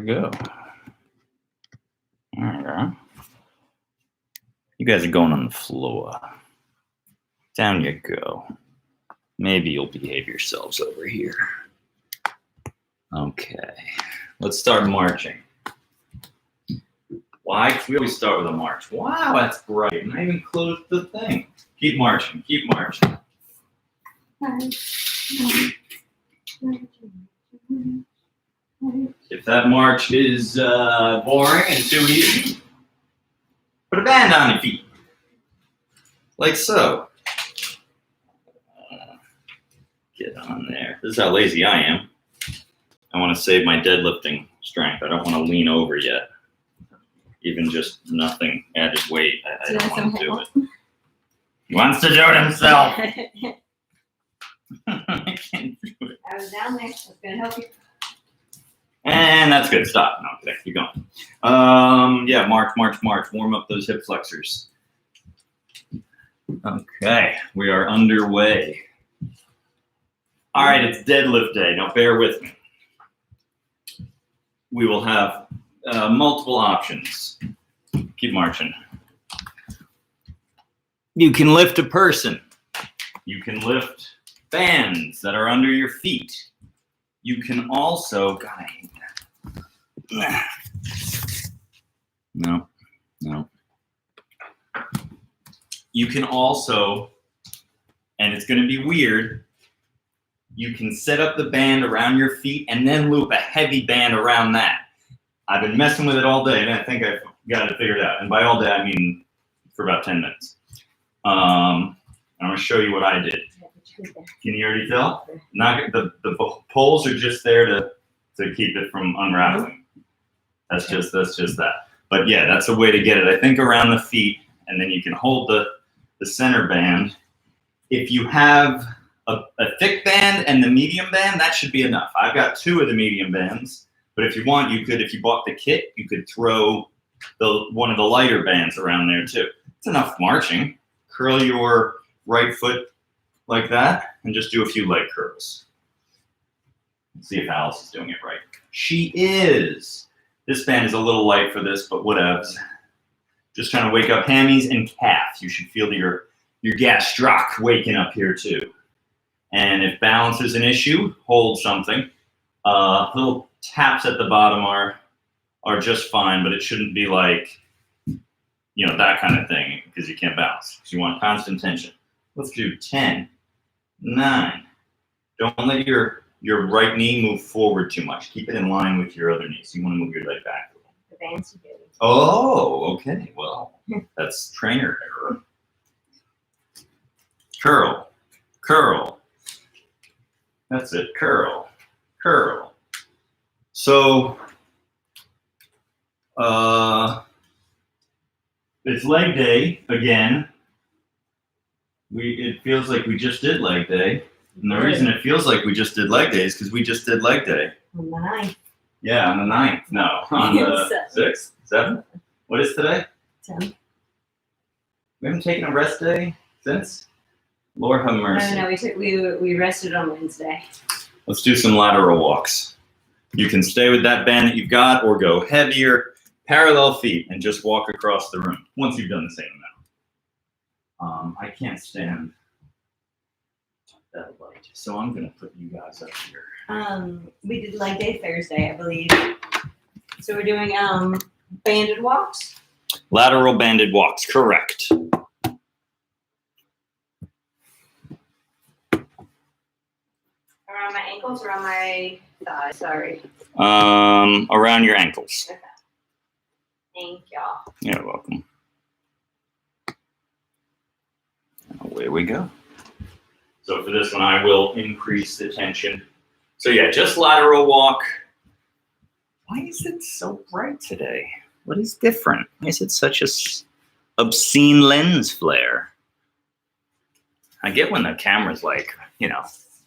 go. There we go. You guys are going on the floor. Down you go. Maybe you'll behave yourselves over here. Okay. Let's start marching. Why? We always start with a march. Wow, that's bright. And I even closed the thing. Keep marching. Keep marching. If that march is boring and too easy, put a band on your feet. Like so. Get on there. This is how lazy I am. I want to save my deadlifting strength. I don't want to lean over yet. Even just nothing added weight. I don't want to do it. He wants to do it himself. I can't do it. I was down there. I was going to help you. And that's good. Stop. No, okay, keep going. Yeah, march. Warm up those hip flexors. Okay, we are underway. All right, it's deadlift day. Now bear with me. We will have multiple options. Keep marching. You can lift a person. You can lift bands that are under your feet. You can also, God, I hate that. No. You can also, and it's going to be weird, you can set up the band around your feet and then loop a heavy band around that. I've been messing with it all day, and I think I've got it figured out. And by all day, I mean for about 10 minutes. I'm going to show you what I did. Can you already tell? The poles are just there to keep it from unraveling. That's just that. But yeah, that's a way to get it. I think around the feet, and then you can hold the center band. If you have a thick band and the medium band, that should be enough. I've got 2 of the medium bands, but if you want, you could, if you bought the kit, you could throw one of the lighter bands around there too. It's enough marching. Curl your right foot like that, and just do a few leg curls. Let's see if Alice is doing it right. She is. This band is a little light for this, but whatevs. Just trying to wake up hammies and calf. You should feel your gastroc waking up here too. And if balance is an issue, hold something. Little taps at the bottom are just fine, but it shouldn't be like, that kind of thing, because you can't balance. Because you want constant tension. Let's do 10, 9. Don't let your right knee move forward too much. Keep it in line with your other knee. So you want to move your leg back a little. The band's good. Oh, okay. Well, that's trainer error. Curl. That's it. Curl. So, it's leg day again. It feels like we just did leg day. And the reason it feels like we just did leg day is because we just did leg day. On the 9th. Yeah, on the 9th. No, on the 6th, 7th. What is today? 10th. We haven't taken a rest day since? Lord have mercy. No, we rested on Wednesday. Let's do some lateral walks. You can stay with that band that you've got or go heavier, parallel feet, and just walk across the room once you've done the same amount. I can't stand that light, so I'm going to put you guys up here. We did leg day Thursday, I believe. So we're doing banded walks? Lateral banded walks, correct. Around my ankles or on my thighs? Sorry. Around your ankles. Okay. Thank y'all. You're welcome. Away we go. So for this one, I will increase the tension. So yeah, just lateral walk. Why is it so bright today? What is different? Why is it such a obscene lens flare? I get when the camera's like,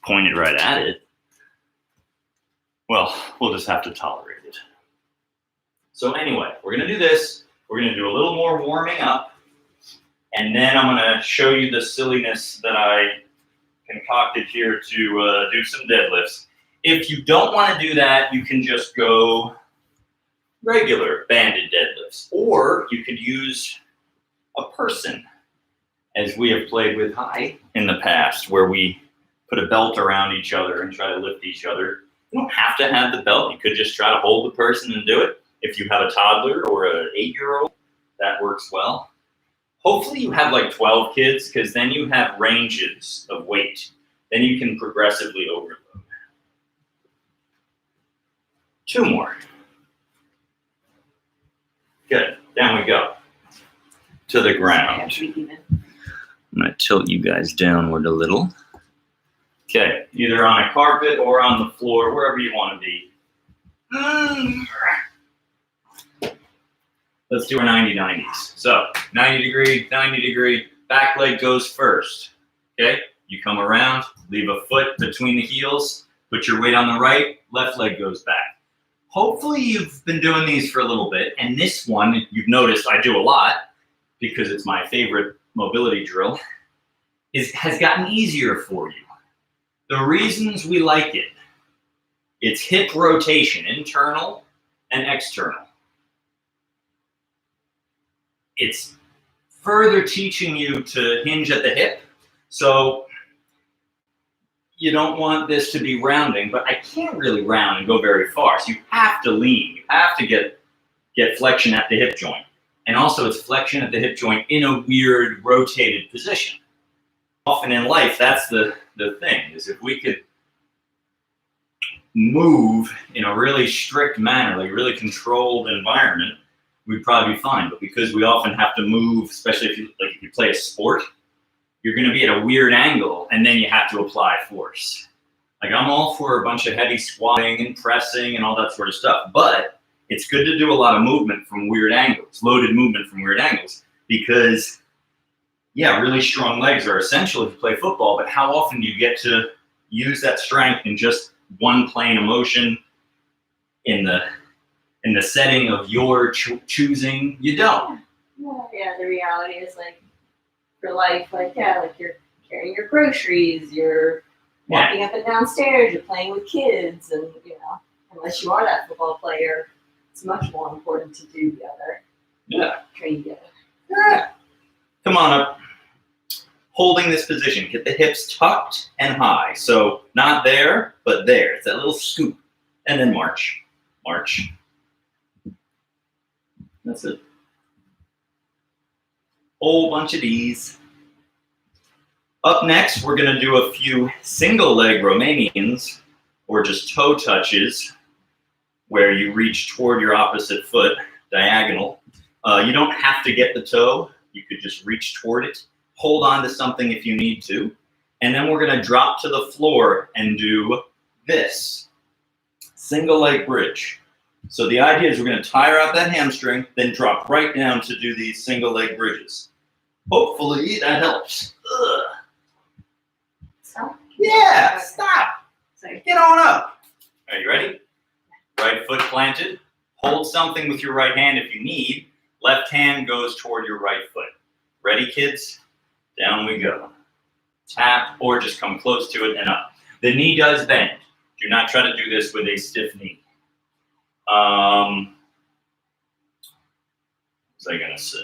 pointed right at it. Well, we'll just have to tolerate it. So anyway, we're going to do this. We're going to do a little more warming up. And then I'm going to show you the silliness that I concocted here to do some deadlifts. If you don't want to do that, you can just go regular banded deadlifts. Or you could use a person, as we have played with high in the past, where we put a belt around each other and try to lift each other. You don't have to have the belt. You could just try to hold the person and do it. If you have a toddler or an 8-year-old, that works well. Hopefully you have like 12 kids, because then you have ranges of weight. Then you can progressively overload. 2 more. Good. Down we go. To the ground. I'm going to tilt you guys downward a little. Okay. Either on a carpet or on the floor, wherever you want to be. Let's do our 90-90s. So 90 degree, back leg goes first. Okay? You come around, leave a foot between the heels, put your weight on the right, left leg goes back. Hopefully you've been doing these for a little bit, and this one, you've noticed I do a lot, because it's my favorite mobility drill, has gotten easier for you. The reasons we like it, it's hip rotation, internal and external. It's further teaching you to hinge at the hip. So you don't want this to be rounding, but I can't really round and go very far. So you have to lean. You have to get flexion at the hip joint. And also it's flexion at the hip joint in a weird rotated position. Often in life, that's the thing, is if we could move in a really strict manner, like a really controlled environment, we'd probably be fine. But because we often have to move, especially if you play a sport, you're going to be at a weird angle, and then you have to apply force. Like, I'm all for a bunch of heavy squatting and pressing and all that sort of stuff, but it's good to do a lot of movement from weird angles, loaded movement from weird angles, because, yeah, really strong legs are essential if you play football, but how often do you get to use that strength in just one plane of motion in the setting of your choosing? You don't. Yeah, the reality is, like, for life, like, yeah, like you're carrying your groceries, you're walking up and down stairs, you're playing with kids, and, you know, unless you are that football player, it's much more important to do the other. Yeah. Train together. Yeah. Come on up. Holding this position, get the hips tucked and high. So not there, but there. It's that little scoop. And then march. March. That's it. Whole bunch of these. Up next, we're going to do a few single leg Romanians, or just toe touches, where you reach toward your opposite foot, diagonal. You don't have to get the toe. You could just reach toward it. Hold on to something if you need to. And then we're going to drop to the floor and do this. Single leg bridge. So the idea is we're going to tire out that hamstring, then drop right down to do these single leg bridges. Hopefully that helps. Ugh. Stop? Yeah, Okay. stop. Sorry. Get on up. Are you ready? Right foot planted. Hold something with your right hand if you need. Left hand goes toward your right foot. Ready, kids? Down we go. Tap, or just come close to it and up. The knee does bend. Do not try to do this with a stiff knee. What was I going to say?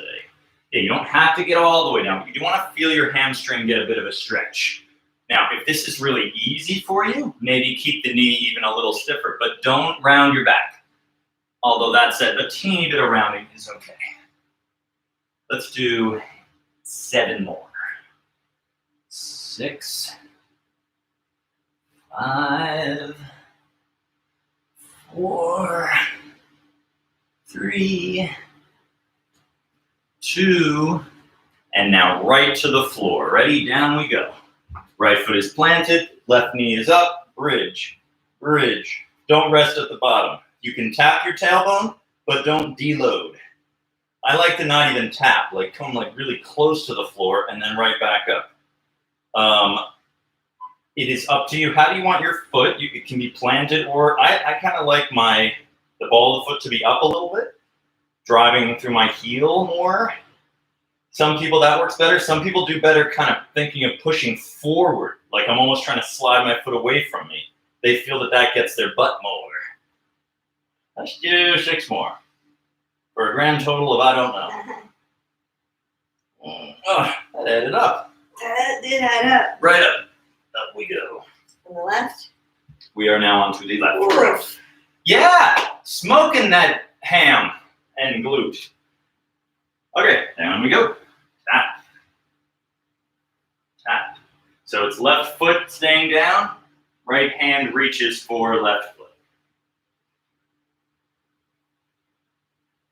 Yeah, you don't have to get all the way down, but you do want to feel your hamstring get a bit of a stretch. Now, if this is really easy for you, maybe keep the knee even a little stiffer, but don't round your back. Although that said, a teeny bit of rounding is okay. Let's do 7 more. 6, 5, 4, 3, 2, and now right to the floor. Ready? Down we go. Right foot is planted, left knee is up, bridge, bridge. Don't rest at the bottom. You can tap your tailbone, but don't deload. I like to not even tap, like come like really close to the floor and then right back up. It is up to you. How do you want your foot? It can be planted, or I kind of like the ball of the foot to be up a little bit, driving through my heel more. Some people that works better. Some people do better kind of thinking of pushing forward, like I'm almost trying to slide my foot away from me. They feel that gets their butt more. Let's do 6 more. for a grand total of I don't know. That added up. That did add up. Right up. Up we go. On the left. We are now onto the left. Oof. Yeah, smoking that ham and glute. Okay, down we go. Tap. Tap. So it's left foot staying down, right hand reaches for left foot.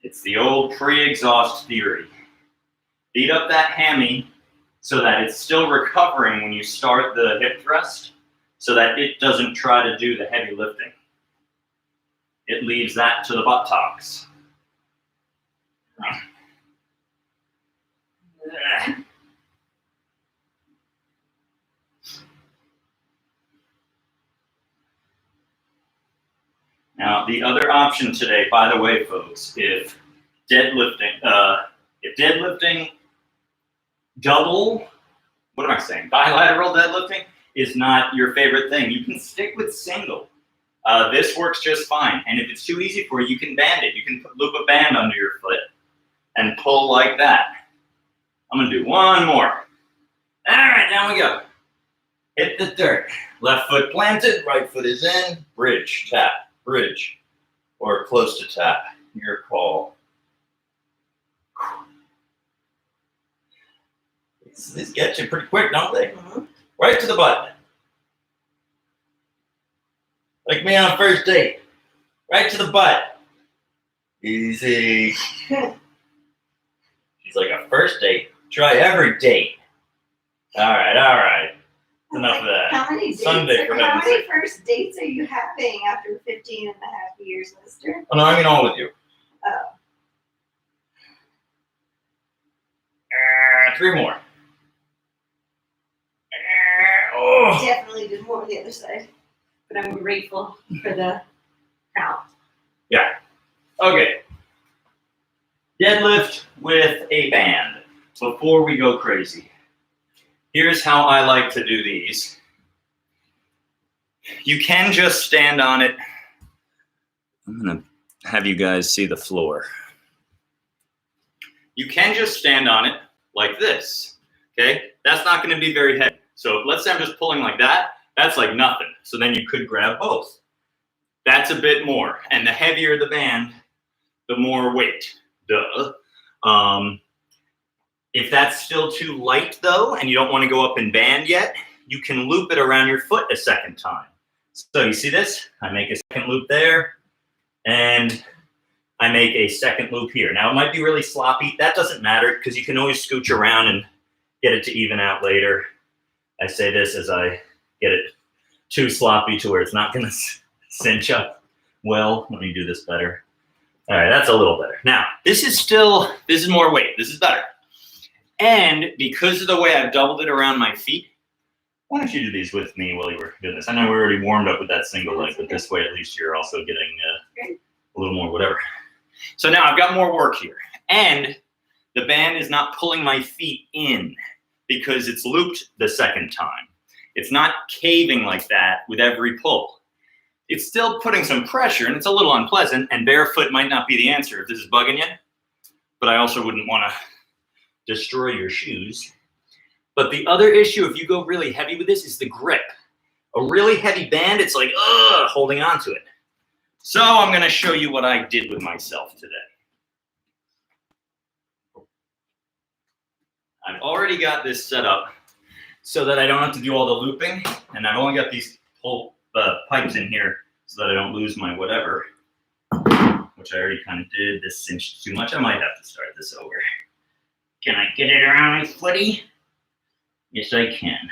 It's the old pre-exhaust theory. Beat up that hammy so that it's still recovering when you start the hip thrust, so that it doesn't try to do the heavy lifting. It leaves that to the buttocks. Now, the other option today, by the way, folks, if deadlifting double, what am I saying? Bilateral deadlifting is not your favorite thing. You can stick with single. This works just fine. And if it's too easy for you, you can band it. You can loop a band under your foot and pull like that. I'm gonna do one more. All right, down we go. Hit the dirt. Left foot planted, right foot is in. Bridge, tap, bridge, or close to tap. Your call. These get you pretty quick, don't they? Mm-hmm. Right to the butt. Like me on first date. Right to the butt. Easy. She's like, a first date? Try every date. All right. Enough of that. How many dates? Sunday, for How heaven's many sake. first dates are you having after 15 and a half years, mister? Oh, no, I mean all with you. Oh. 3 more. Oh. Definitely did more on the other side. But I'm grateful for the count. Yeah. Okay. Deadlift with a band. Before we go crazy, here's how I like to do these. You can just stand on it. I'm going to have you guys see the floor. You can just stand on it like this. Okay? That's not going to be very heavy. So let's say I'm just pulling like that. That's like nothing. So then you could grab both. That's a bit more. And the heavier the band, the more weight. Duh. If that's still too light though, and you don't want to go up in band yet, you can loop it around your foot a second time. So you see this? I make a second loop there, and I make a second loop here. Now it might be really sloppy. That doesn't matter because you can always scooch around and get it to even out later. I say this as I get it too sloppy to where it's not going to cinch up well. Let me do this better. All right, that's a little better. Now, this is more weight. This is better. And because of the way I've doubled it around my feet, why don't you do these with me while you were doing this? I know we already warmed up with that single leg, but this way at least you're also getting a little more whatever. So now I've got more work here. And the band is not pulling my feet in because it's looped the second time. It's not caving like that with every pull. It's still putting some pressure, and it's a little unpleasant, and barefoot might not be the answer if this is bugging you, but I also wouldn't want to destroy your shoes. But the other issue, if you go really heavy with this, is the grip. A really heavy band, it's like, holding on to it. So I'm going to show you what I did with myself today. I've already got this set up so that I don't have to do all the looping, and I've only got these pipes in here so that I don't lose my whatever, which I already kind of did. This cinched too much. I might have to start this over. Can I get it around my footy? Yes, I can.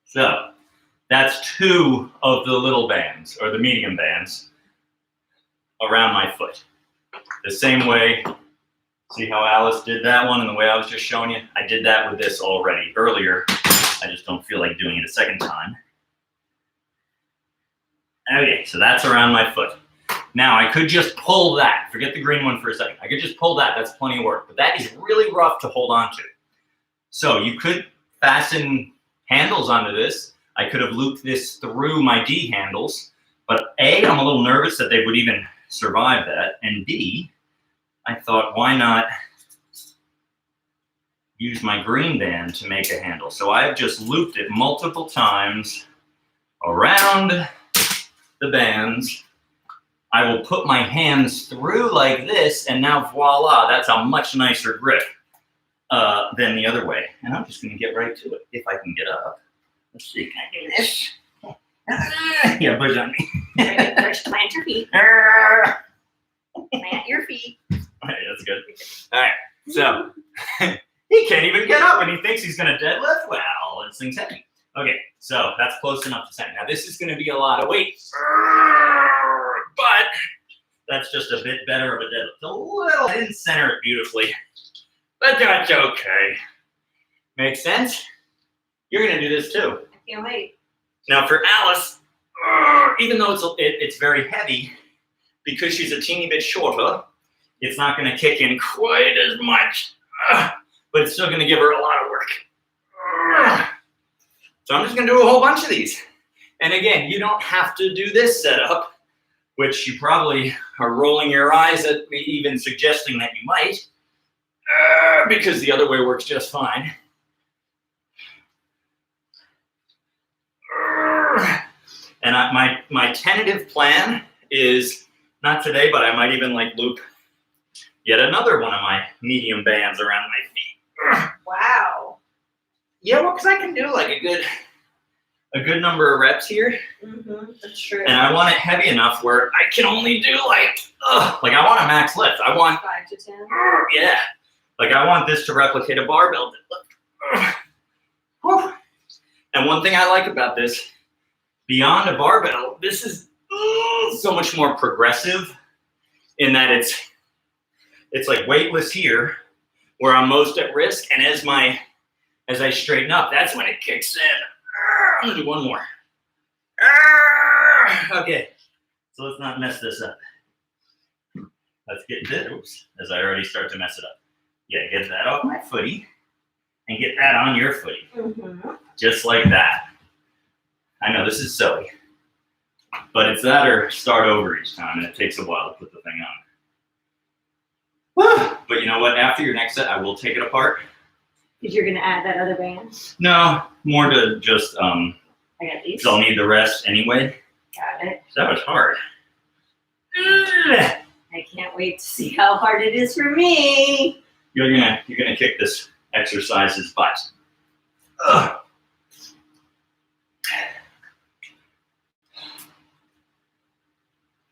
So that's 2 of the little bands, or the medium bands, around my foot. The same way, see how Alice did that one and the way I was just showing you? I did that with this already earlier. I just don't feel like doing it a second time. Okay, so that's around my foot. Now, I could just pull that. Forget the green one for a second. I could just pull that. That's plenty of work. But that is really rough to hold on to. So you could fasten handles onto this. I could have looped this through my D handles. But A, I'm a little nervous that they would even survive that. And B, I thought, why not use my green band to make a handle? So I have just looped it multiple times around the bands. I will put my hands through like this, and now voila, that's a much nicer grip than the other way. And I'm just gonna get right to it, if I can get up. Let's see, can I do this? Yeah, push on me. Plant your feet. Plant your feet. All right, that's good. All right, so he can't even get up, and he thinks he's gonna deadlift. Well, this thing's heavy. Okay, so that's close enough to center. Now this is gonna be a lot of weight, but that's just a bit better of a deadlift. A little, I didn't center it beautifully, but that's okay. Makes sense? You're gonna do this too. I can't wait. Now for Alice, even though it's very heavy, because she's a teeny bit shorter, it's not going to kick in quite as much, but it's still going to give her a lot of work. So I'm just going to do a whole bunch of these. And again, you don't have to do this setup, which you probably are rolling your eyes at me even suggesting that you might, because the other way works just fine. And my tentative plan is, not today, but I might even like loop yet another one of my medium bands around my feet. Wow. Yeah, well, because I can do like a good number of reps here. Mm-hmm. That's true. And I want it heavy enough where I can only do like I want a max lift. I want 5 to 10. Yeah, like I want this to replicate a barbell deadlift. And one thing I like about this, beyond a barbell, this is so much more progressive in that it's like weightless here where I'm most at risk, and as I straighten up, that's when it kicks in. I'm gonna do one more. Okay, so let's not mess this up. Let's get this, oops, as I already start to mess it up. Yeah, get that off my footy and get that on your footy. Mm-hmm. Just like that. I know this is silly, but it's that or start over each time, and it takes a while to put the thing on. But you know what? After your next set, I will take it apart. Because you're going to add that other band? No, more to just, I got these. I'll need the rest anyway. Got it. So that was hard. I can't wait to see how hard it is for me. You're gonna kick this exercise's butt. Ugh.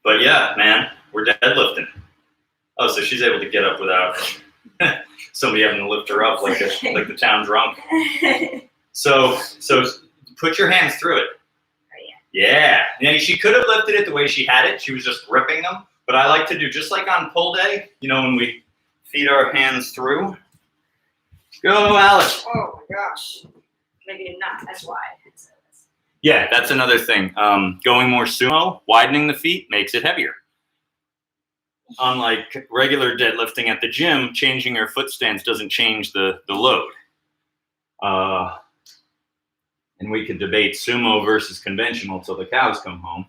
But yeah, man, we're deadlifting. Oh, so she's able to get up without somebody having to lift her up like the town drunk. So put your hands through it. Oh, yeah. And she could have lifted it the way she had it. She was just gripping them. But I like to do just like on pull day, you know, when we feed our hands through. Go, Alice. Oh my gosh. Maybe not as wide. Yeah, that's another thing. Going more sumo, widening the feet makes it heavier. Unlike regular deadlifting at the gym, changing your foot stance doesn't change the load. And we could debate sumo versus conventional till the cows come home.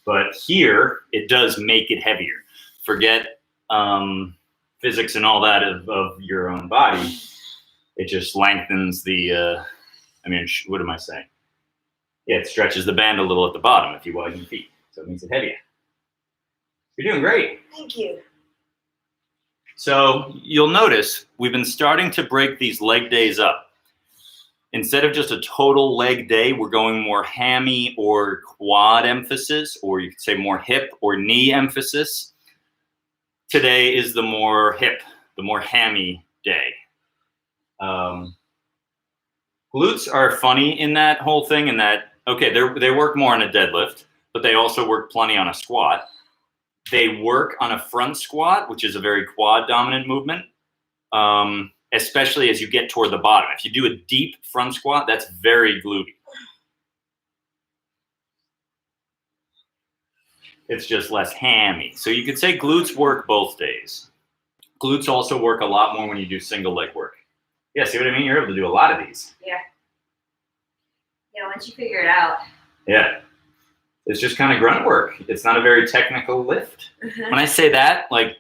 But here, it does make it heavier. Forget physics and all that of your own body. It just lengthens the, what am I saying? Yeah, it stretches the band a little at the bottom if you widen your feet. So it makes it heavier. You're doing great. Thank you. So you'll notice we've been starting to break these leg days up. Instead of just a total leg day, we're going more hammy or quad emphasis, or you could say more hip or knee emphasis. Today is the more hip, the more hammy day. Glutes are funny in that whole thing in that, okay, they work more on a deadlift, but they also work plenty on a squat. They work on a front squat, which is a very quad dominant movement. Especially as you get toward the bottom. If you do a deep front squat, that's very glutey. It's just less hammy. So you could say glutes work both days. Glutes also work a lot more when you do single leg work. Yeah, see what I mean? You're able to do a lot of these. Yeah. Yeah, once you figure it out. Yeah. It's just kind of grunt work. It's not a very technical lift. When I say that, like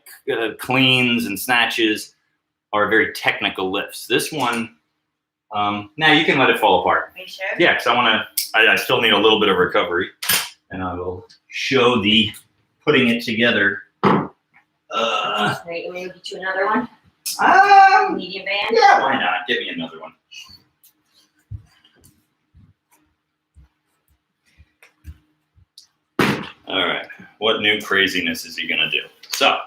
cleans and snatches are very technical lifts. This one, now you can let it fall apart. Are you sure? Yeah, because I still need a little bit of recovery, and I will show the putting it together. Right, you want me to get you another one? Medium band? Yeah, why not? Get me another one. All right, what new craziness is he gonna do? So,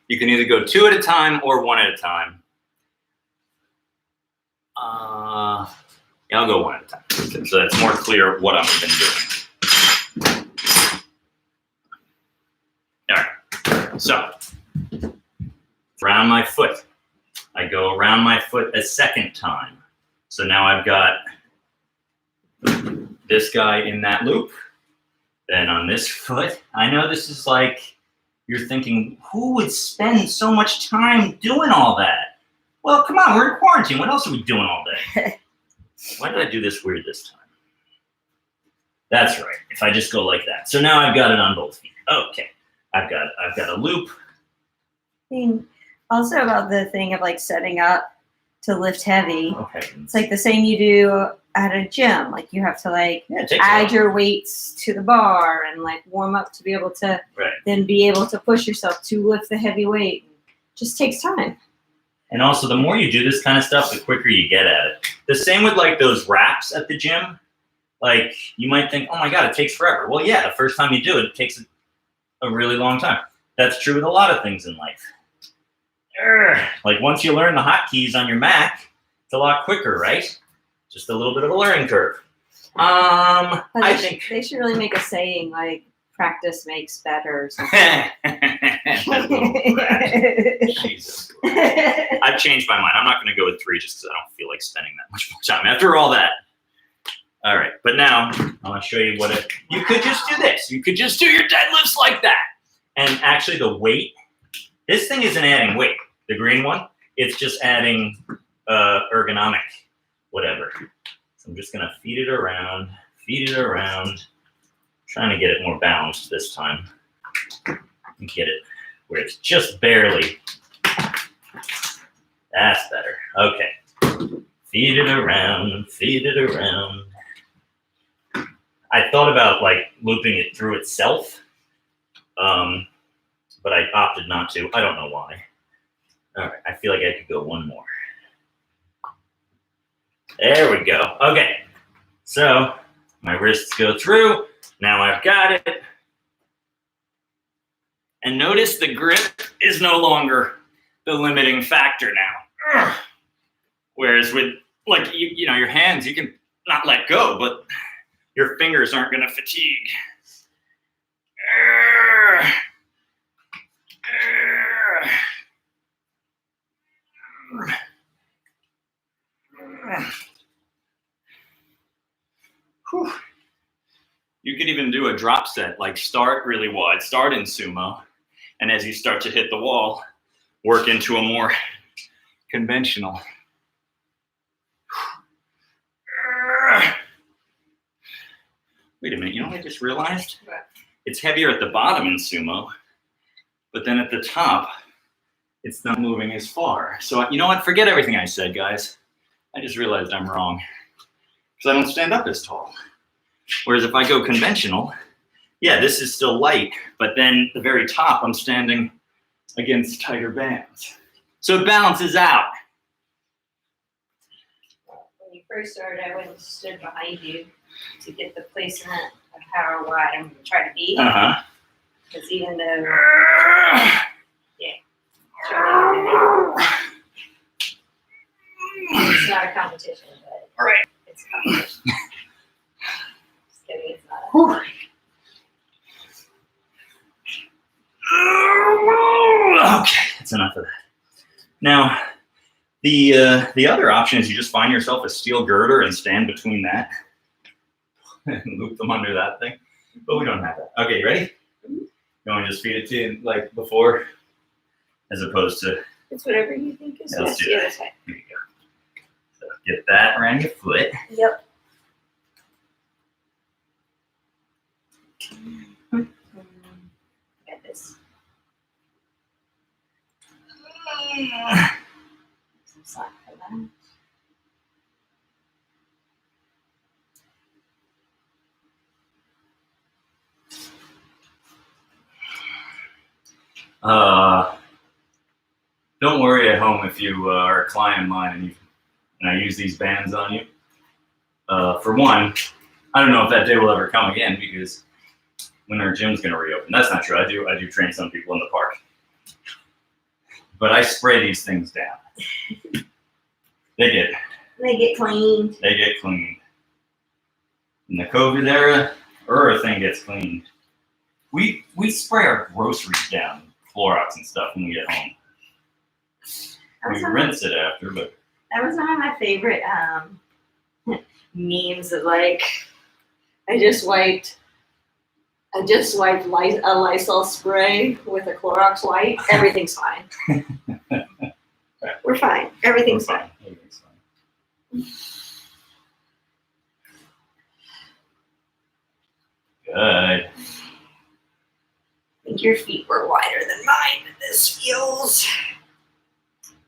you can either go 2 at a time or 1 at a time. Yeah, I'll go 1 at a time, so it's more clear what I'm even doing. All right, so around my foot. I go around my foot a second time. So now I've got this guy in that loop. Then on this foot, I know this is like, you're thinking, who would spend so much time doing all that? Well, come on, we're in quarantine. What else are we doing all day? Why did I do this weird this time? That's right, if I just go like that. So now I've got it on both feet. Okay, I've got a loop. Also about the thing of like setting up to lift heavy. Okay. It's like the same you do at a gym. Like you have to like Yeah, it takes a add while. your weights to the bar and like warm up to be able to Right. then be able to push yourself to lift the heavy weight. Just takes time. And also, the more you do this kind of stuff, the quicker you get at it. The same with like those wraps at the gym. Like you might think, oh my God, it takes forever. Well, yeah, the first time you do it, it takes a really long time. That's true with a lot of things in life. Like once you learn the hotkeys on your Mac, it's a lot quicker, right? Just a little bit of a learning curve. But I they think. they should really make a saying like practice makes better or something. That little rat. Jesus. I've changed my mind. I'm not going to go with 3 just because I don't feel like spending that much more time after all that. All right, but now I want to show you what you could just do this. You could just do your deadlifts like that. And actually the weight, this thing isn't adding weight. The green one, it's just adding ergonomic whatever. So I'm just going to feed it around, trying to get it more balanced this time. And get it where it's just barely. That's better. Okay. Feed it around. I thought about like looping it through itself, but I opted not to. I don't know why. All right, I feel like I could go 1 more. There we go. Okay, so my wrists go through. Now I've got it. And notice the grip is no longer the limiting factor now. Ugh. Whereas with like you know your hands, you can not let go, but your fingers aren't going to fatigue. Whew. You could even do a drop set, like start really wide, start in sumo, and as you start to hit the wall, work into a more conventional. Wait a minute, you know what I just realized? What? It's heavier at the bottom in sumo, but then at the top, it's not moving as far. So you know what? Forget everything I said, guys. I just realized I'm wrong. Because I don't stand up as tall. Whereas if I go conventional, yeah, this is still light, but then the very top, I'm standing against tighter bands. So it balances out. When you first started, I went and stood behind you to get the placement of how wide I'm going to try to be. Uh-huh. Because even though it's not a competition, but All right. it's a competition. Just kidding, it's not. Okay, that's enough of that. Now, the other option is you just find yourself a steel girder and stand between that and loop them under that thing. But we don't have that. Okay, you ready? You want to just feed it to you like before, as opposed to It's whatever you think is Yeah, let's best. do Yeah, that. that's fine. here you go. So get that around your foot. Yep. Get this. Some slack for that. Don't worry at home if you are a client of mine and I use these bands on you. For one, I don't know if that day will ever come again because when our gym's going to reopen. That's not true. I do train some people in the park, but I spray these things down. They get cleaned. They get cleaned. In the COVID era, everything gets cleaned. We spray our groceries down, Clorox and stuff when we get home. We rinse it after, but That was one of my favorite memes of like, I just wiped a Lysol spray with a Clorox wipe. Everything's fine. We're fine. Everything's fine. Everything's fine. Good. I think your feet were wider than mine, but this feels.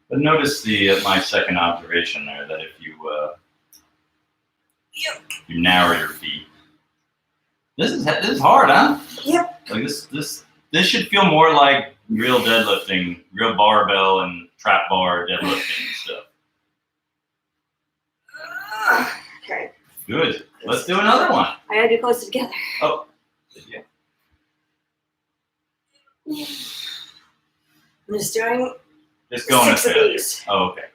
But notice my second observation there, that if you you narrow your feet, this is hard, huh? Yep. Like this should feel more like real deadlifting, real barbell and trap bar deadlifting stuff. Okay. Good. Let's do another one. I gotta do closer together. Oh, yeah. I'm just doing Just going to 6 of failure. these. Oh, okay.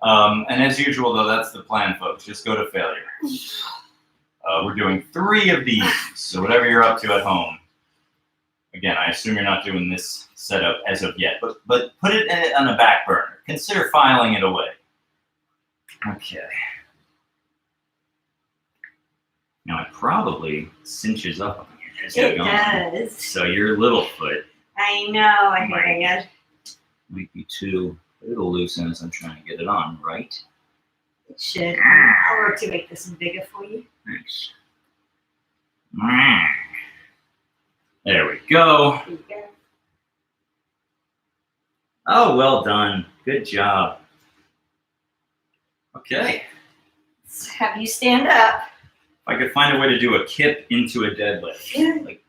And as usual, though, that's the plan, folks. Just go to failure. We're doing 3 of these, so whatever you're up to at home. Again, I assume you're not doing this setup as of yet, but put it on the back burner. Consider filing it away. Okay. Now it probably cinches up on you as you're It going. does. So your little foot I know. I hear might be too a little loose as I'm trying to get it on, right? it should. I'll work to make this one bigger for you. Nice. There we go. There you go. Oh, well done. Good job. Okay. Let's have you stand up. If I could find a way to do a kip into a deadlift. Yeah. Like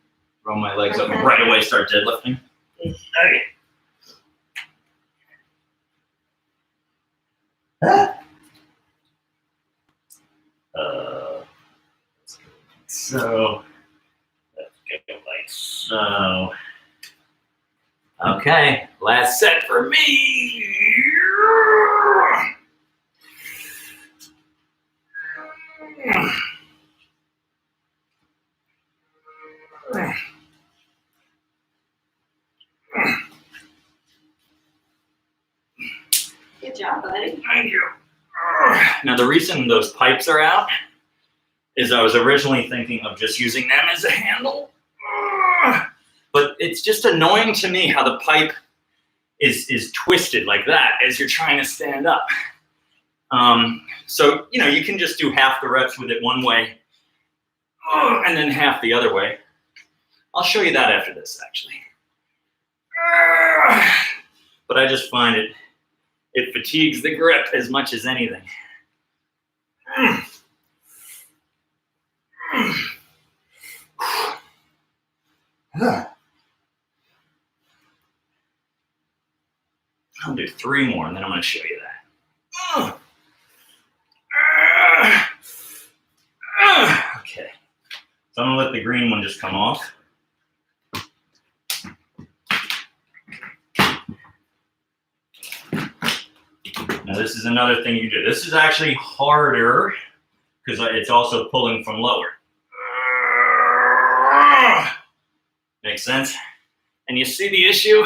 roll my legs up and right away start deadlifting. Okay. So let's go like so. Okay, last set for me. Good job, buddy. Thank you. Now the reason those pipes are out is I was originally thinking of just using them as a handle. But it's just annoying to me how the pipe is twisted like that as you're trying to stand up. So, you can just do half the reps with it one way and then half the other way. I'll show you that after this, actually. But I just find it fatigues the grip as much as anything. I'll do 3 more and then I'm going to show you that. Okay. So I'm going to let the green one just come off. Now this is another thing you do. This is actually harder because it's also pulling from lower. Makes sense? And you see the issue?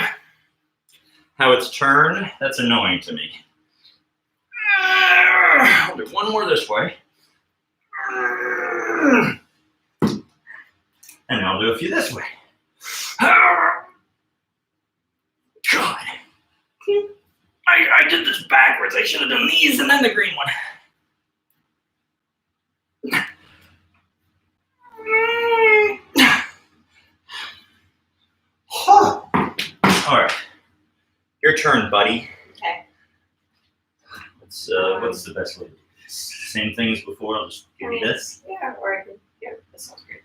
How it's turned? That's annoying to me. I'll do 1 more this way. And I'll do a few this way. God. I did this backwards. I should have done these and then the green one. Your turn, buddy. Okay. What's the best way to do this? Same thing as before. I'll just give you this. Yeah, or I could, yeah, this sounds great.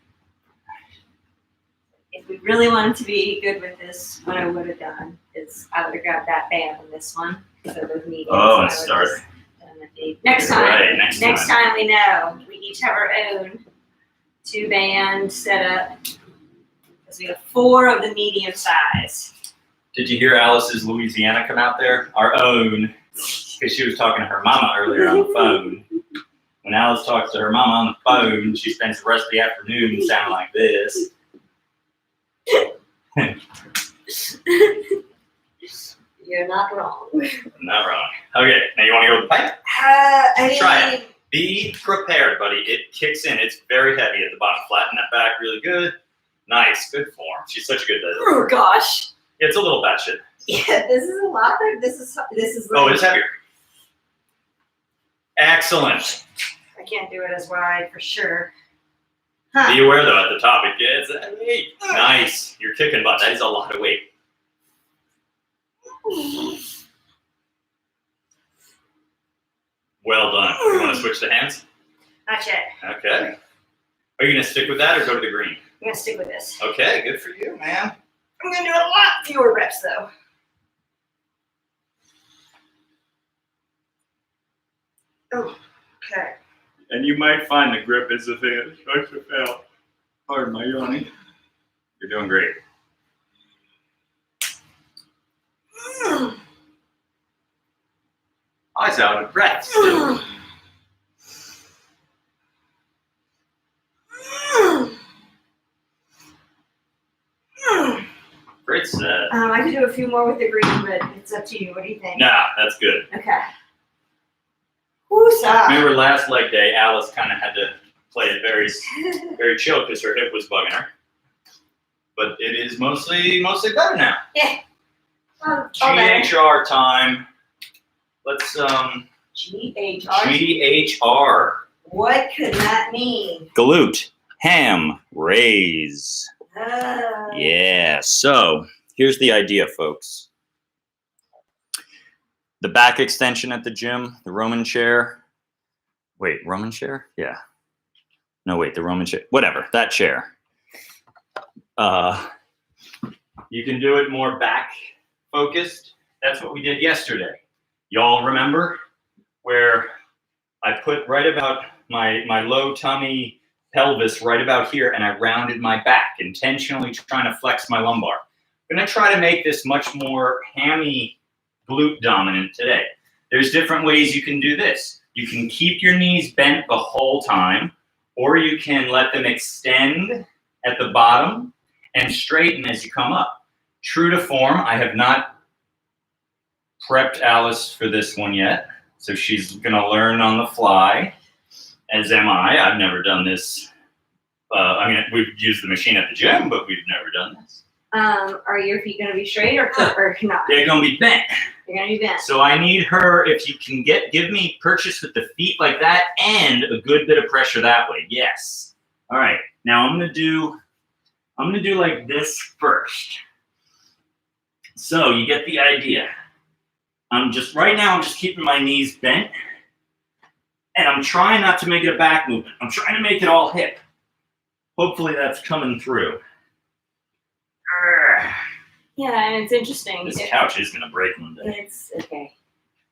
If we really wanted to be good with this, what I would have done is I would have grabbed that band on this one. So those mediums. Oh, and I would've start. just done the big- Next time. Right, next time we know. We each have our own 2-band setup. Because we have 4 of the medium size. Did you hear Alice's Louisiana come out there? Our own. Because she was talking to her mama earlier on the phone. When Alice talks to her mama on the phone, she spends the rest of the afternoon sounding like this. You're not wrong. I'm not wrong. Okay, now you want to go with the pipe? Try it. Be prepared, buddy. It kicks in. It's very heavy at the bottom. Flatten that back really good. Nice. Good form. She's such a good diver. Oh gosh. Yeah, it's a little batshit. Yeah, this is a lot. This is Oh, it's heavier. Excellent. I can't do it as wide for sure. Be aware though, at the top it gets heavy. Nice. You're kicking butt. That is a lot of weight. Well done. You want to switch the hands? Not yet. Okay. Are you going to stick with that or go to the green? I'm gonna stick with this. Okay, good for you, man. I'm gonna do a lot fewer reps though. Oh, okay. And you might find the grip is the thing that starts to fail. Pardon my yawning. You're doing great. Eyes out of breath still. Great set. I could do a few more with the green, but it's up to you. What do you think? Nah, that's good. Okay. Woosah. Remember last leg day, Alice kind of had to play it very, very chill because her hip was bugging her. But it is mostly better now. Yeah. better. GHR time. Let's GHR. GHR. What could that mean? Glute ham raise. Yeah. So here's the idea, folks. The back extension at the gym, the Roman chair. Wait, Roman chair? Yeah. No, wait, the Roman chair. Whatever, that chair. You can do it more back focused. That's what we did yesterday. Y'all remember where I put right about my low tummy pelvis right about here and I rounded my back, intentionally trying to flex my lumbar. I'm gonna try to make this much more hammy glute dominant today. There's different ways you can do this. You can keep your knees bent the whole time, or you can let them extend at the bottom and straighten as you come up. True to form, I have not prepped Alice for this one yet, so she's gonna learn on the fly, as am I. I've never done this. I mean, we've used the machine at the gym, but we've never done this. Are your feet gonna be straight or not? They're gonna be bent. They're gonna be bent. So I need her, if you can give me purchase with the feet like that and a good bit of pressure that way. Yes. All right. Now I'm gonna do like this first. So you get the idea. Right now I'm just keeping my knees bent and I'm trying not to make it a back movement. I'm trying to make it all hip. Hopefully that's coming through. Yeah, and it's interesting. This couch is gonna break one day. It's okay.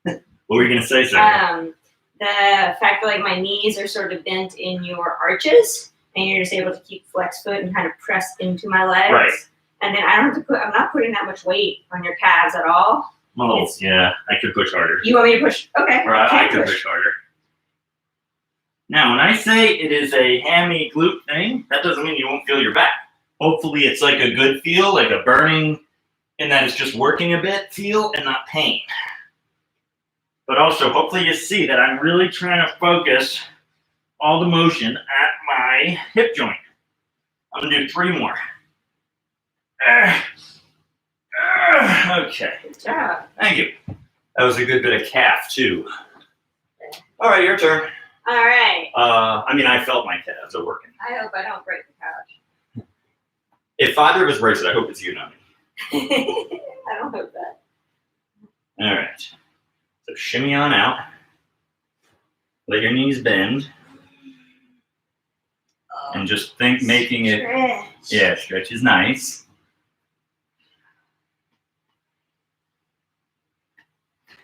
What were you gonna say, sir? The fact that like my knees are sort of bent in your arches, and you're just able to keep flex foot and kind of press into my legs. Right. And then I don't have to I'm not putting that much weight on your calves at all. Oh, yeah, I could push harder. You want me to push? Okay. Or I could push harder. Now, when I say it is a hammy glute thing, that doesn't mean you won't feel your back. Hopefully it's like a good feel, like a burning, and that it's just working a bit feel and not pain. But also, hopefully you see that I'm really trying to focus all the motion at my hip joint. I'm gonna do 3 more. Okay. Good job. Thank you. That was a good bit of calf too. All right, your turn. All right. I mean, I felt my calves are working. I hope I don't break the couch. If either of us breaks it, I hope it's you, not me. I don't hope that. So shimmy on out. Let your knees bend. And just think making it, Stretch. yeah, stretch is nice.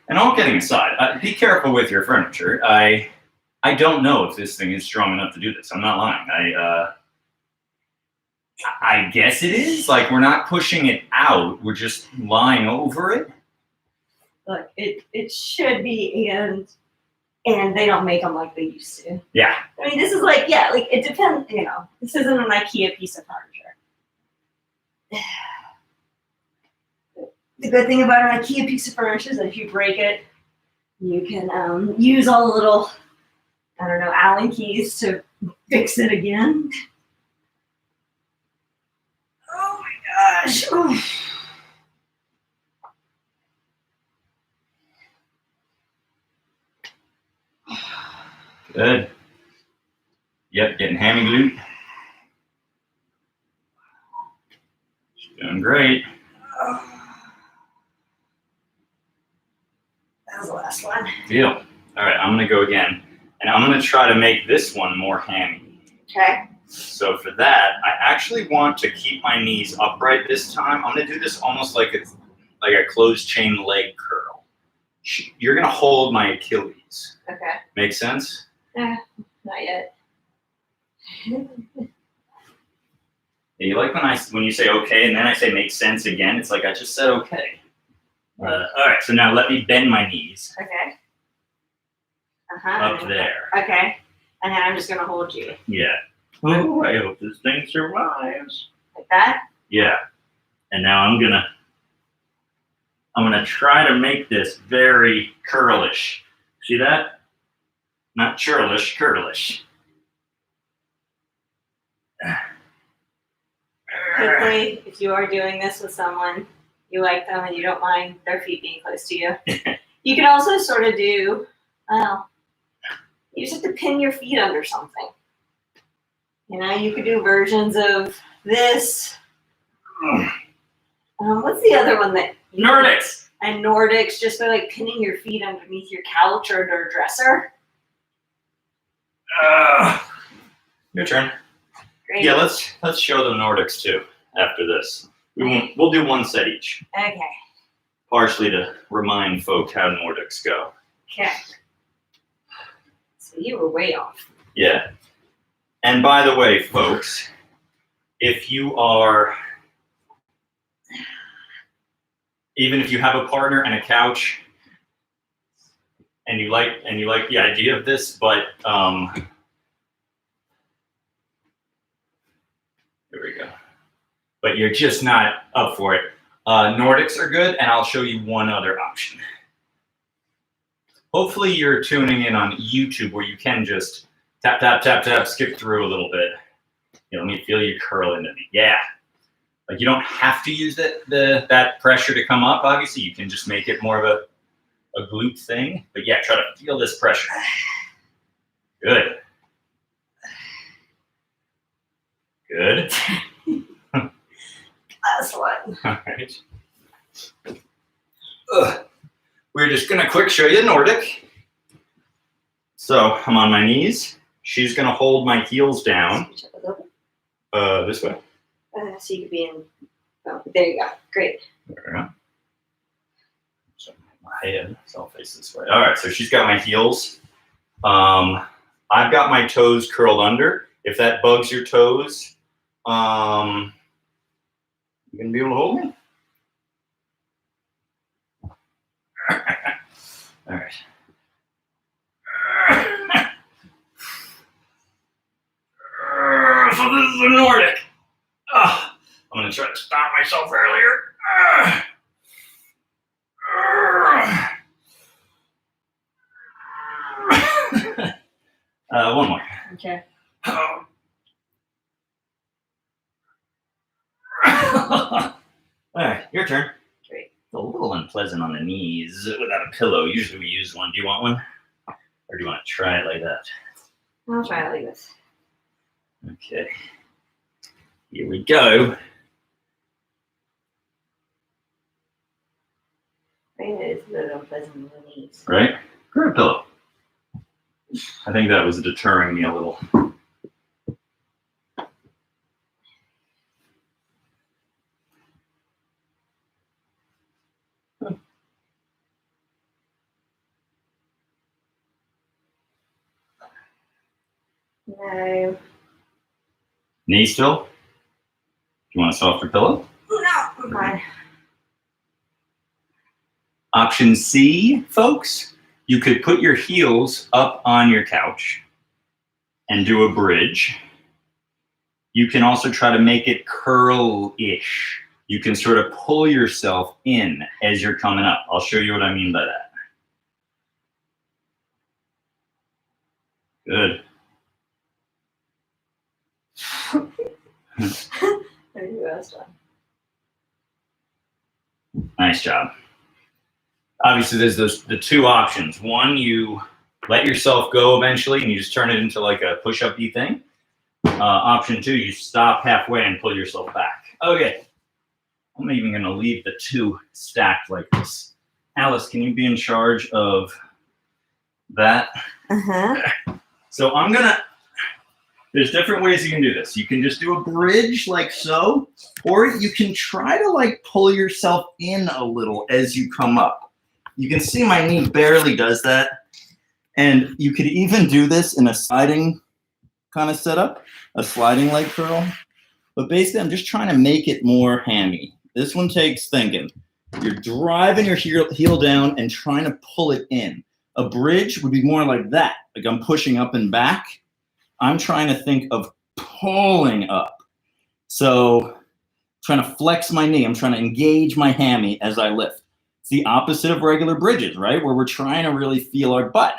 And all kidding aside, be careful with your furniture. I don't know if this thing is strong enough to do this. I'm not lying. I guess it is. Like, we're not pushing it out. We're just lying over it. Look, it should be, and they don't make them like they used to. Yeah. I mean, this is like, yeah, like it depends. You know, this isn't an IKEA piece of furniture. The good thing about an IKEA piece of furniture is that if you break it, you can use all the little, I don't know, Allen keys to fix it again. Oh my gosh. Oof. Good. Yep, getting hammy glute. She's doing great. That was the last one. Deal. All right, I'm gonna go again, and I'm gonna try to make this one more hammy. Okay. So for that, I actually want to keep my knees upright this time. I'm gonna do this almost like a closed chain leg curl. You're gonna hold my Achilles. Okay. Make sense? Not yet. You like when you say okay, and then I say make sense again. It's like I just said okay. All right, so now let me bend my knees Okay. up there. Okay. And then I'm just gonna hold you Yeah. Oh, I hope this thing survives. like that. Yeah. And now I'm gonna try to make this very curlish. See that? Not churlish, curlish. Quickly, if you are doing this with someone you like them and you don't mind their feet being close to you, you can also sort of do, well, you just have to pin your feet under something. You know, you could do versions of this. What's the other one that? Nordics. And Nordics, just by like pinning your feet underneath your couch or their dresser. Your turn. Great. Yeah, let's show them Nordics too after this. We'll do one set each. Okay. Partially to remind folk how Nordics go. Okay. So you were way off. Yeah. And by the way, folks, if you are, even if you have a partner and a couch, and you like the idea of this, but here we go. But you're just not up for it. Nordics are good, and I'll show you one other option. Hopefully you're tuning in on YouTube where you can just tap, tap, tap, tap, skip through a little bit. Let me feel you curl into me. Yeah. Like you don't have to use that pressure to come up, obviously. You can just make it more of a glute thing. But yeah, try to feel this pressure. Good. Good. Last one. All right. We're just gonna quick show you Nordic. So I'm on my knees. She's gonna hold my heels down. This way. So you could be in. Oh, there you go. Great. There we go. So my head, so I'll face this way. All right, so she's got my heels. I've got my toes curled under. If that bugs your toes, you gonna be able to hold me? All right. So this is the Nordic. I'm gonna try to stop myself earlier. One more. Okay. All right, your turn. Great. It's a little unpleasant on the knees without a pillow. Usually we use one. Do you want one? Or do you want to try it like that? I'll try it like this. Okay. Here we go. It's a little unpleasant in the knees. Right? Grab a pillow. I think that was deterring me a little. No. Knee still? Do you want a softer pillow? No, I'm fine. Option C, folks, you could put your heels up on your couch and do a bridge. You can also try to make it curl-ish. You can sort of pull yourself in as you're coming up. I'll show you what I mean by that. Good. There you go, that's done. Nice job. Obviously, there's the two options. One, you let yourself go eventually and you just turn it into like a push-up-y thing. Option two, you stop halfway and pull yourself back. Okay. I'm even going to leave the two stacked like this. Alice, can you be in charge of that? So I'm going to, there's different ways you can do this. You can just do a bridge like so, or you can try to like pull yourself in a little as you come up. You can see my knee barely does that. And you could even do this in a sliding kind of setup, a sliding leg curl. But basically, I'm just trying to make it more hammy. This one takes thinking. You're driving your heel down and trying to pull it in. A bridge would be more like that. Like I'm pushing up and back. I'm trying to think of pulling up. So trying to flex my knee. I'm trying to engage my hammy as I lift. It's the opposite of regular bridges, right? Where we're trying to really feel our butt.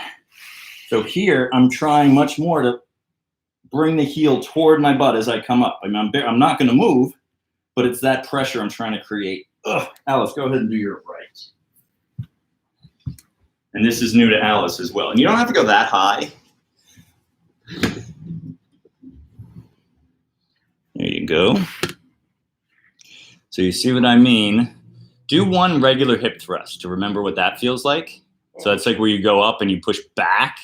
So here, I'm trying much more to bring the heel toward my butt as I come up. I mean, I'm not going to move, but it's that pressure I'm trying to create. Ugh. Alice, go ahead and do your right. And this is new to Alice as well. And you don't have to go that high. There you go. So you see what I mean? Do one regular hip thrust to remember what that feels like. So that's like where you go up and you push back.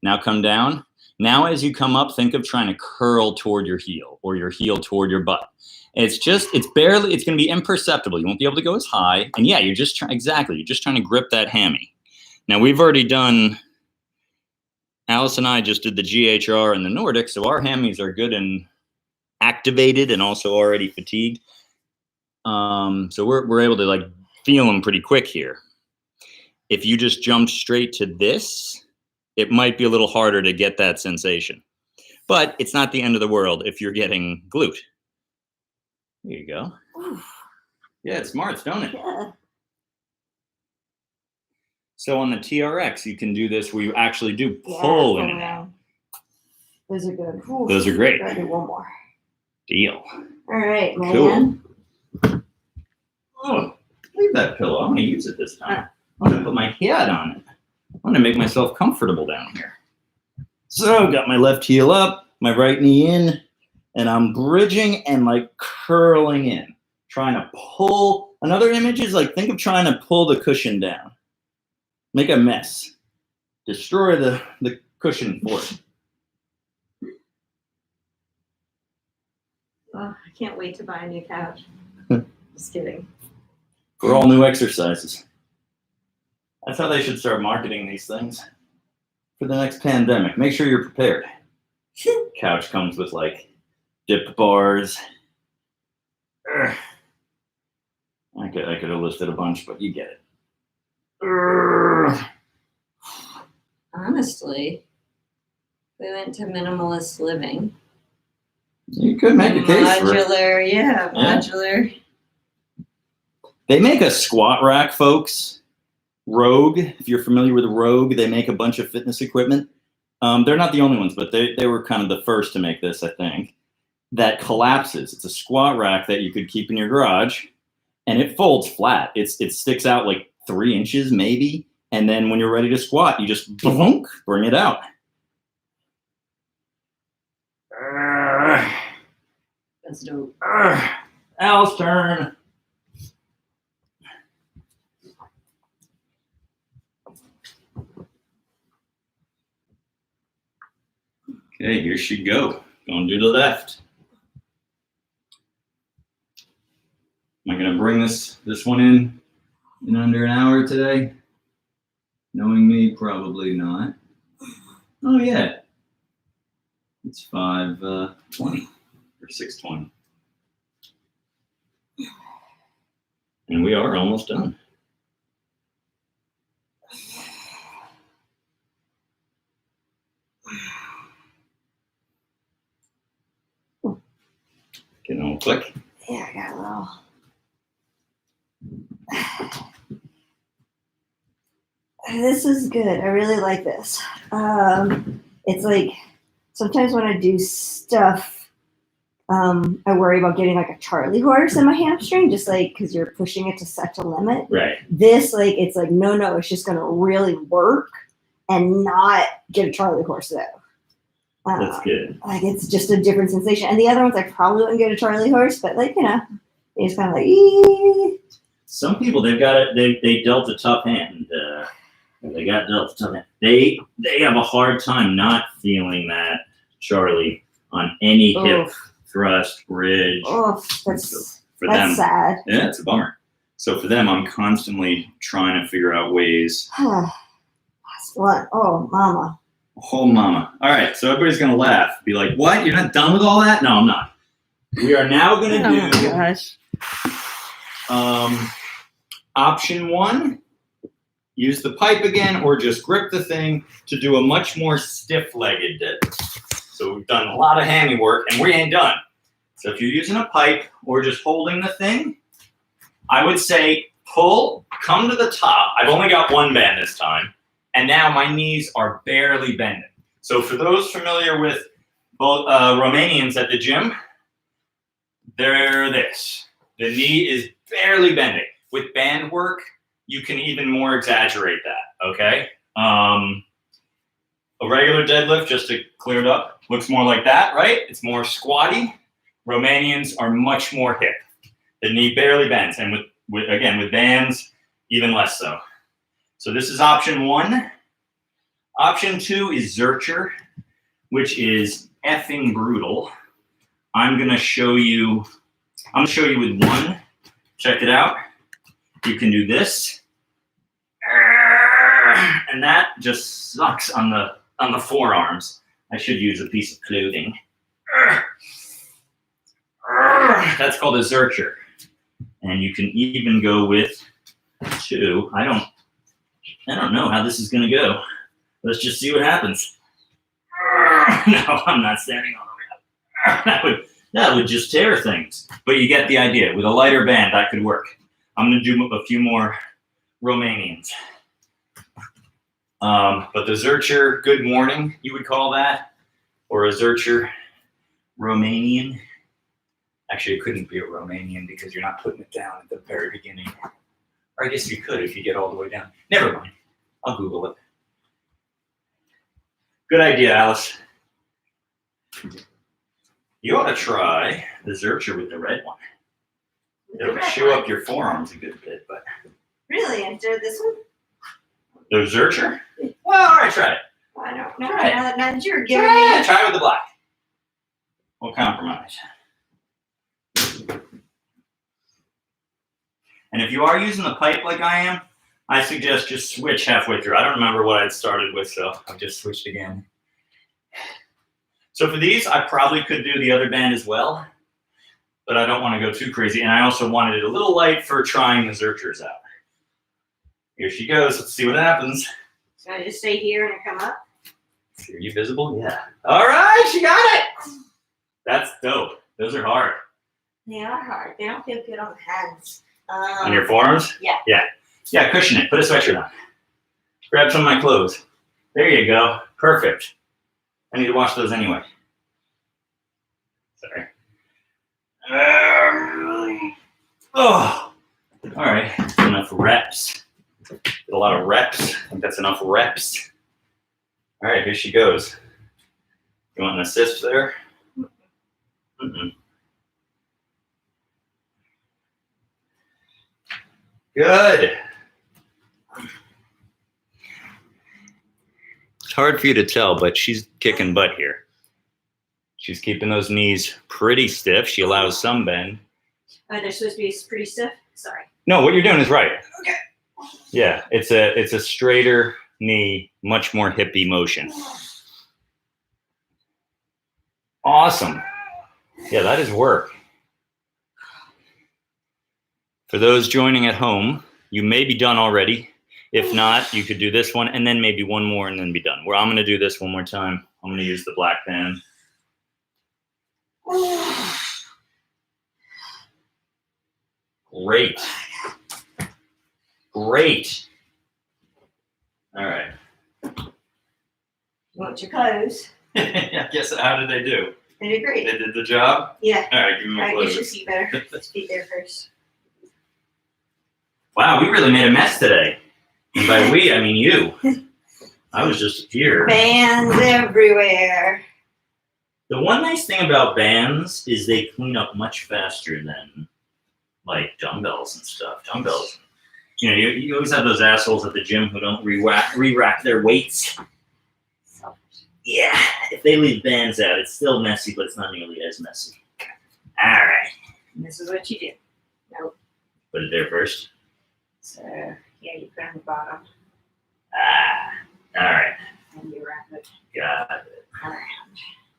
Now come down. Now as you come up, think of trying to curl toward your heel or your heel toward your butt. It's going to be imperceptible. You won't be able to go as high. And yeah, you're just trying to grip that hammy. Now we've already done, Alice and I just did the GHR and the Nordic, so our hammies are good and activated and also already fatigued. So we're able to like feel them pretty quick here. If you just jumped straight to this, it might be a little harder to get that sensation. But it's not the end of the world if you're getting glute. There you go. Oof. Yeah, it smarts, don't it? Yeah. So on the TRX, you can do this where you actually do pull in and out. Those are good. Oof. Those are great. Gotta do one more. Deal. All right, man. Cool. Oh, leave that pillow. I'm going to use it this time. I'm going to put my head on it. I'm going to make myself comfortable down here. So got my left heel up, my right knee in, and I'm bridging and like curling in, trying to pull. Another image is like, think of trying to pull the cushion down. Make a mess. Destroy the cushion for it. Oh, I can't wait to buy a new couch. Just kidding. For all new exercises. That's how they should start marketing these things. For the next pandemic, make sure you're prepared. Couch comes with like dip bars. Urgh. I could have listed a bunch, but you get it. Urgh. Honestly, we went to minimalist living. You could make a case for it. Modular. They make a squat rack, folks. Rogue, if you're familiar with Rogue, they make a bunch of fitness equipment. They're not the only ones, but they were kind of the first to make this, I think. That collapses. It's a squat rack that you could keep in your garage, and it folds flat. It sticks out like 3 inches maybe, and then when you're ready to squat, you just bring it out. That's dope. Al's turn. Okay, here she go. Going to the left. Am I gonna bring this one in under an hour today? Knowing me, probably not. Oh yeah. It's 5:20 or 6:20. And we are almost done. Getting a little quick. Yeah, I got a little. This is good. I really like this. It's like sometimes when I do stuff, I worry about getting like a Charlie horse in my hamstring, just like because you're pushing it to such a limit. Right. This, like, it's like, no, it's just going to really work and not get a Charlie horse though. That's good. Like, it's just a different sensation. And the other ones, I probably wouldn't get a Charlie horse, but like, it's kind of like, ee. Some people, they've got it. They dealt a tough hand. They got dealt a tough hand. They have a hard time not feeling that Charlie on any hip thrust, bridge. Oh, that's for them. Sad. Yeah, it's a bummer. So for them, I'm constantly trying to figure out ways. Last one. Oh, mama. Oh, mama. All right, so everybody's going to laugh. Be like, what? You're not done with all that? No, I'm not. We are now going to do Gosh. Option 1. Use the pipe again or just grip the thing to do a much more stiff-legged dip. So we've done a lot of hammy work and we ain't done. So if you're using a pipe or just holding the thing, I would say pull, come to the top. I've only got one band this time. And now my knees are barely bending. So for those familiar with both Romanians at the gym, they're this. The knee is barely bending. With band work, you can even more exaggerate that, okay? A regular deadlift, just to clear it up, looks more like that, right? It's more squatty. Romanians are much more hip. The knee barely bends, and with bands, even less so. So this is option 1. Option 2 is Zercher, which is effing brutal. I'm gonna show you with one. Check it out. You can do this. And that just sucks on the forearms. I should use a piece of clothing. That's called a Zercher. And you can even go with 2. I don't know how this is gonna go. Let's just see what happens. No, I'm not standing on the ground. That would just tear things. But you get the idea. With a lighter band, that could work. I'm gonna do a few more Romanians. But the Zercher good morning, you would call that, or a Zercher Romanian. Actually, it couldn't be a Romanian because you're not putting it down at the very beginning. Or I guess you could if you get all the way down. Never mind. I'll Google it. Good idea, Alice. You ought to try the Zercher with the red one. It'll show up your forearms a good bit, but. Really? Instead of this one? The Zercher? Well, all right, try it. I don't know. Try it. Now that you're giving me. Try it with the black. We'll compromise. And if you are using the pipe like I am, I suggest just switch halfway through. I don't remember what I'd started with, so I've just switched again. So for these, I probably could do the other band as well, but I don't want to go too crazy. And I also wanted it a little light for trying the Zerchers out. Here she goes. Let's see what happens. So I just stay here and come up? Are you visible? Yeah. All right, she got it. That's dope. Those are hard. They are hard. They don't feel good on the hands. On your forearms? Yeah. Yeah. Yeah, cushion it. Put a sweatshirt on. Grab some of my clothes. There you go. Perfect. I need to wash those anyway. Sorry. Oh. All right. Enough reps. Did a lot of reps. I think that's enough reps. All right, here she goes. You want an assist there? Mm-mm. Good. It's hard for you to tell, but she's kicking butt here. She's keeping those knees pretty stiff. She allows some bend. Oh, they're supposed to be pretty stiff. Sorry. No, what you're doing is right. Okay. Yeah, it's a straighter knee, much more hippie motion. Awesome. Yeah, that is work. For those joining at home, you may be done already. If not, you could do this one and then maybe one more and then be done. Well, I'm going to do this one more time. I'm going to use the black band. Great. Great. All right. You want your clothes? I guess, how did they do? They did great. They did the job? Yeah. All right, give me All my right, get your clothes. seat better. Feet there first. Wow, we really made a mess today. And by we, I mean you. I was just here. Bands everywhere. The one nice thing about bands is they clean up much faster than like dumbbells and stuff. Dumbbells, you always have those assholes at the gym who don't re-rack their weights. Selfish. Yeah, if they leave bands out, it's still messy, but it's not nearly as messy. All right. And this is what you do. Nope. Put it there first. So, yeah, you put it on the bottom All right. and you wrap it Got it. around.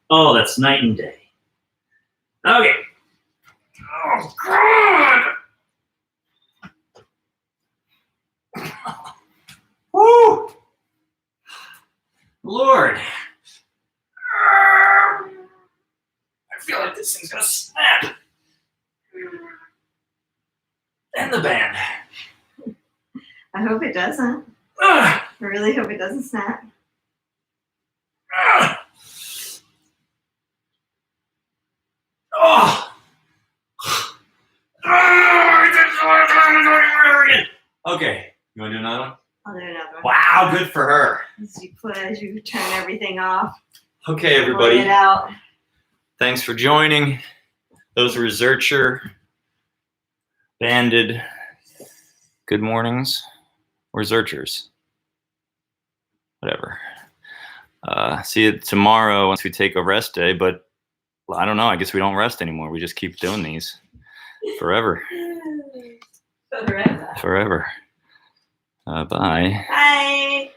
Oh, that's night and day. Okay. Oh, God. Woo! Lord. I feel like this thing's gonna snap. And the band. I hope it doesn't. Ah, I really hope it doesn't snap. ah. Oh. Okay. You want to do another one? I'll do another one. Wow, good for her. As you turn everything off. Okay, Pull everybody. it out. Thanks for joining. Those were Zercher banded good mornings or Zerchers. Whatever. See you tomorrow once we take a rest day, but I don't know. I guess we don't rest anymore. We just keep doing these forever. Forever. Forever. Bye. Bye.